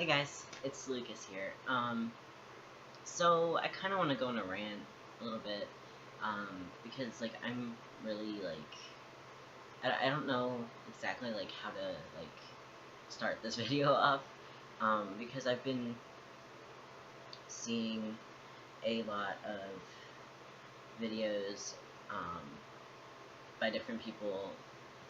Hey guys, it's Lucas here. So I kind of want to go on a rant a little bit, because like I'm really like I don't know exactly like how to like start this video up, because I've been seeing a lot of videos, by different people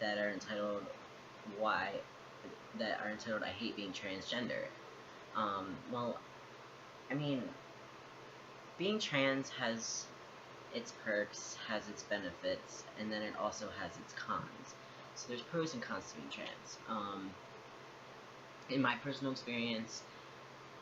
that are entitled why that are entitled I hate being transgender. Well, I mean, being trans has its perks, has its benefits, and then it also has its cons. So there's pros and cons to being trans. In my personal experience,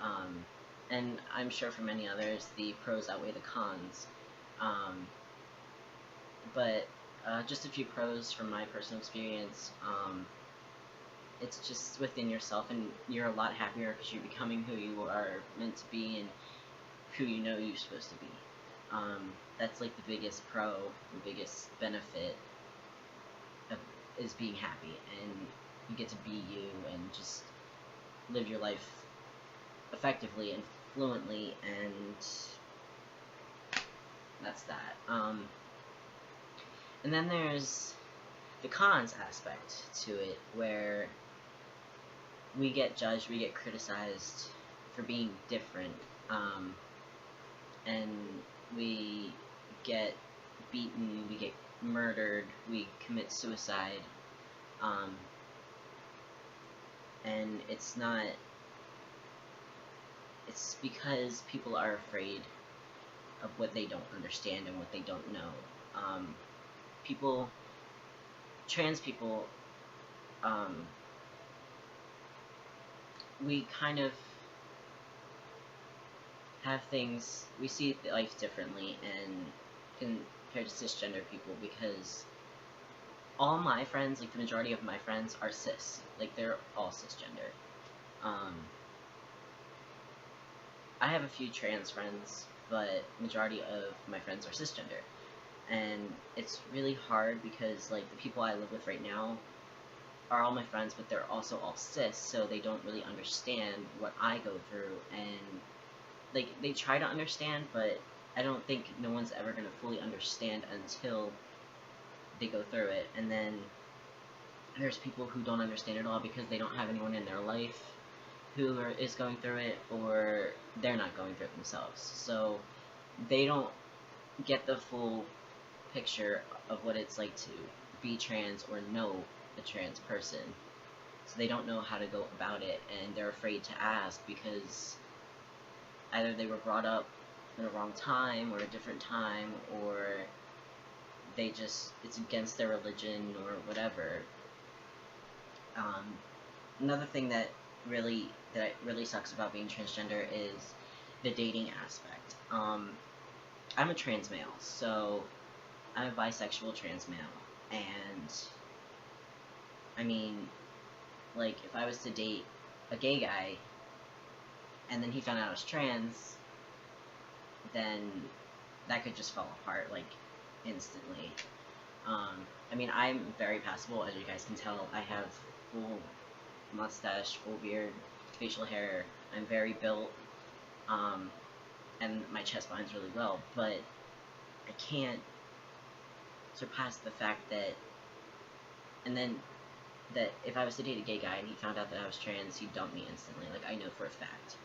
um, and I'm sure for many others, the pros outweigh the cons. Um, but just a few pros from my personal experience. It's just within yourself, and you're a lot happier because you're becoming who you are meant to be and who you know you're supposed to be. That's like the biggest pro, the biggest benefit of, is being happy, and you get to be you and just live your life effectively and fluently, and that's that. And then there's the cons aspect to it, where we get judged, we get criticized for being different, and we get beaten, we get murdered, we commit suicide, and it's because people are afraid of what they don't understand and what they don't know. Um, people, trans people, we kind of have things, we see life differently and compared to cisgender people, because all my friends, like the majority of my friends, are cis. Like, they're all cisgender. I have a few trans friends, but majority of my friends are cisgender. And it's really hard because, like, the people I live with right now are all my friends, but they're also all cis, so they don't really understand what I go through, and, like, they try to understand, but I don't think no one's ever gonna fully understand until they go through it. And then there's people who don't understand at all because they don't have anyone in their life who is going through it, or they're not going through it themselves. So they don't get the full picture of what it's like to be trans or know a trans person. So they don't know how to go about it, and they're afraid to ask because either they were brought up in a wrong time or a different time, or it's against their religion or whatever. Another thing that really sucks about being transgender is the dating aspect. I'm a trans male, so I'm a bisexual trans male, and I mean, like, if I was to date a gay guy and then he found out I was trans, then that could just fall apart, like, instantly. I mean, I'm very passable, as you guys can tell. I have full mustache, full beard, facial hair. I'm very built, and my chest binds really well, but I can't surpass the fact that, and then, that if I was to date a gay guy and he found out that I was trans, he'd dump me instantly. Like, I know for a fact.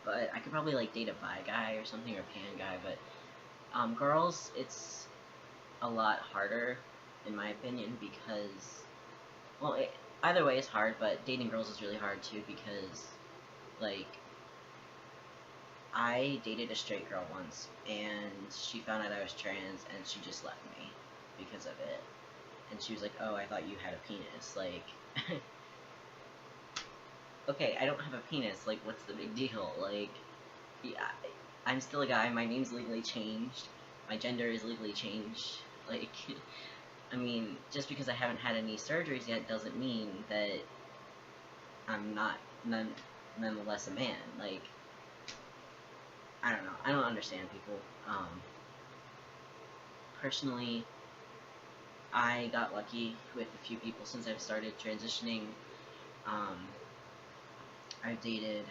But I could probably, like, date a bi guy or something, or a pan guy, but, girls, it's a lot harder, in my opinion, because, well, either way is hard, but dating girls is really hard, too, because, like, I dated a straight girl once, and she found out I was trans, and she just left me because of it. And she was like, oh, I thought you had a penis. Like, okay, I don't have a penis. Like, what's the big deal? Like, yeah, I'm still a guy. My name's legally changed. My gender is legally changed. Like, I mean, just because I haven't had any surgeries yet doesn't mean that I'm not nonetheless a man. Like, I don't know. I don't understand people. Personally, I got lucky with a few people since I've started transitioning. I've dated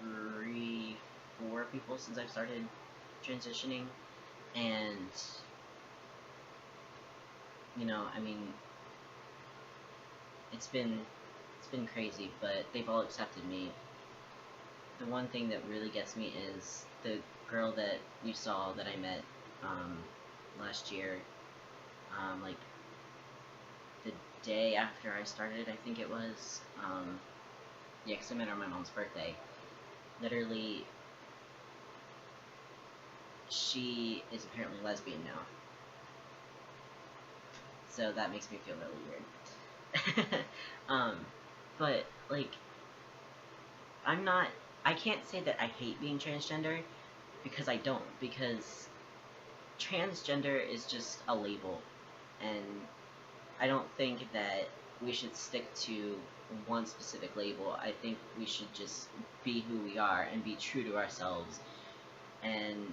3, 4 people since I've started transitioning, and you know, I mean, it's been crazy, but they've all accepted me. The one thing that really gets me is the girl that you saw that I met um, last year, like the day after I started, I think it was. Yeah, because I met her on my mom's birthday. Literally, she is apparently lesbian now, so that makes me feel really weird. um, but like, I'm not. I can't say that I hate being transgender because I don't. Because transgender is just a label, and I don't think that we should stick to one specific label. I think we should just be who we are and be true to ourselves. And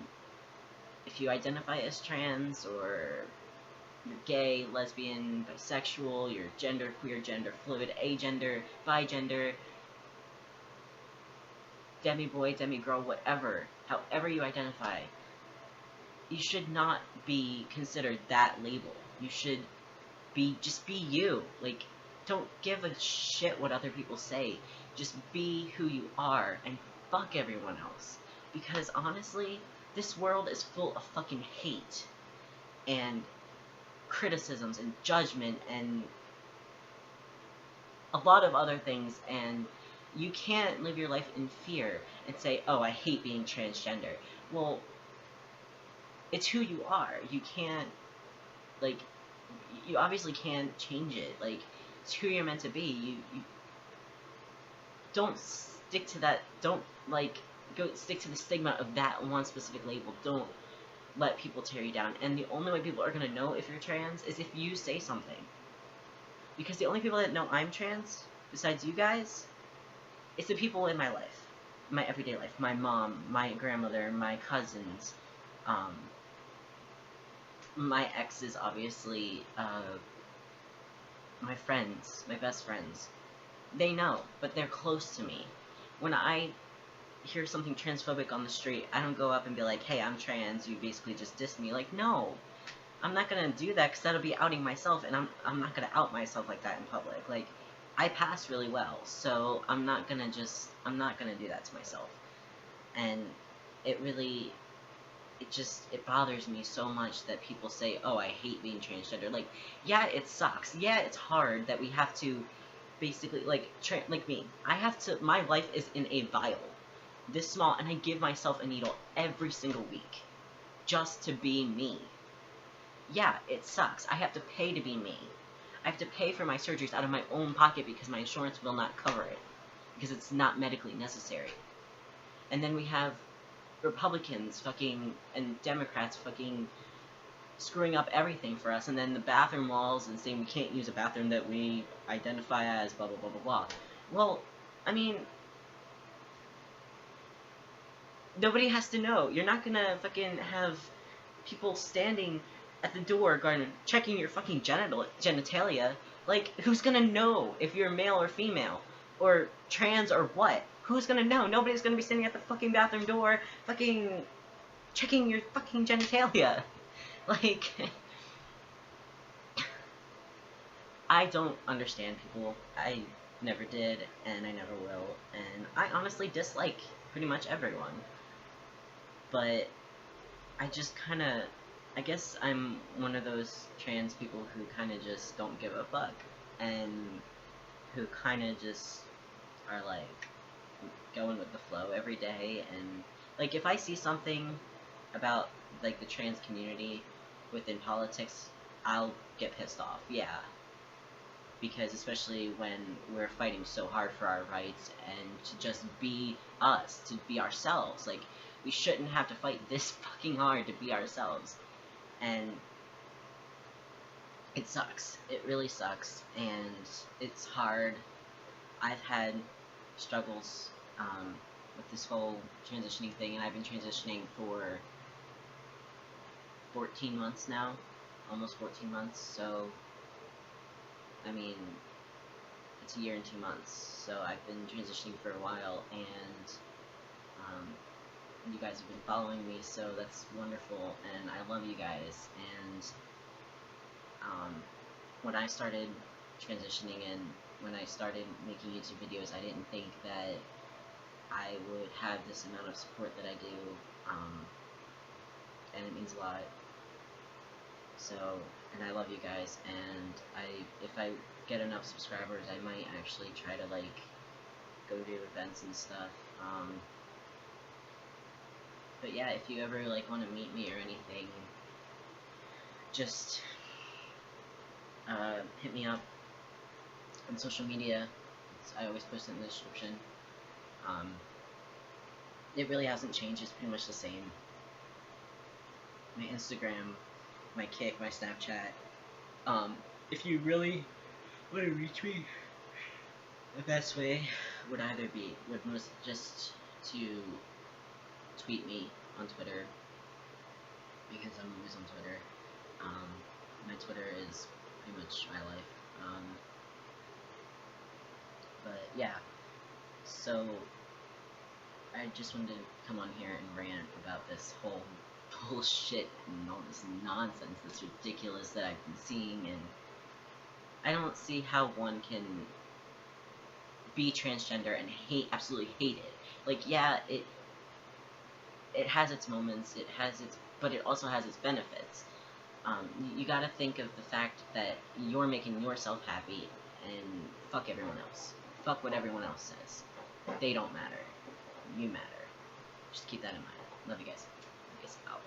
if you identify as trans, or you're gay, lesbian, bisexual, you're gender queer, gender fluid, agender, bigender, demi-boy, demi-girl, whatever, however you identify, you should not be considered that label. You should just be you. Like, don't give a shit what other people say. Just be who you are and fuck everyone else. Because honestly, this world is full of fucking hate and criticisms and judgment and a lot of other things, and you can't live your life in fear and say, oh, I hate being transgender. Well, it's who you are. You can't, like, you obviously can't change it. Like, it's who you're meant to be. You don't stick to that. Don't, like, go stick to the stigma of that one specific label. Don't let people tear you down. And the only way people are going to know if you're trans is if you say something. Because the only people that know I'm trans, besides you guys, is the people in my life. My everyday life. My mom, my grandmother, my cousins, my exes, obviously, my friends, my best friends. They know, but they're close to me. When I hear something transphobic on the street, I don't go up and be like, hey, I'm trans, you basically just dissed me. Like, no. I'm not gonna do that because that'll be outing myself, and I'm not gonna out myself like that in public. Like, I pass really well, so I'm not gonna do that to myself. And it really, it bothers me so much that people say, oh, I hate being transgender. Like, yeah, it sucks. Yeah, it's hard that we have to basically, like, like me, my life is in a vial this small, and I give myself a needle every single week just to be me. Yeah, it sucks. I have to pay to be me. I have to pay for my surgeries out of my own pocket because my insurance will not cover it, because it's not medically necessary. And then we have Republicans fucking and Democrats fucking screwing up everything for us, and then the bathroom laws and saying we can't use a bathroom that we identify as blah blah blah blah blah. Well, I mean, nobody has to know. You're not gonna fucking have people standing at the door going checking your fucking genitalia. Like, who's gonna know if you're male or female or trans or what? Who's gonna know? Nobody's gonna be standing at the fucking bathroom door fucking checking your fucking genitalia. Like, I don't understand people. I never did, and I never will, and I honestly dislike pretty much everyone. But I just kinda, I guess I'm one of those trans people who kinda just don't give a fuck, and who kinda just are like going with the flow every day. And like, if I see something about like the trans community within politics, I'll get pissed off, yeah. Because especially when we're fighting so hard for our rights and to just be us, to be ourselves, like, we shouldn't have to fight this fucking hard to be ourselves. And it sucks. It really sucks, and it's hard. I've had struggles with this whole transitioning thing, and I've been transitioning for 14 months now, almost 14 months, so, I mean, it's a year and 2 months, so I've been transitioning for a while, and, you guys have been following me, so that's wonderful, and I love you guys, and, when I started transitioning and when I started making YouTube videos, I didn't think that I would have this amount of support that I do, and it means a lot. So, and I love you guys, and if I get enough subscribers, I might actually try to, like, go to events and stuff, but yeah, if you ever, like, want to meet me or anything, just, hit me up on social media. I always post it in the description. It really hasn't changed, it's pretty much the same. My Instagram, my Kick, my Snapchat. If you really want to reach me, the best way would just to tweet me on Twitter, because I'm always on Twitter. My Twitter is pretty much my life. But yeah, so I just wanted to come on here and rant about this whole bullshit and all this nonsense that's ridiculous that I've been seeing, and I don't see how one can be transgender and absolutely hate it. Like, yeah, it has its moments, but it also has its benefits. You gotta think of the fact that you're making yourself happy, and fuck everyone else. Fuck what everyone else says. They don't matter. You matter. Just keep that in mind. Love you guys. Love you guys. Out.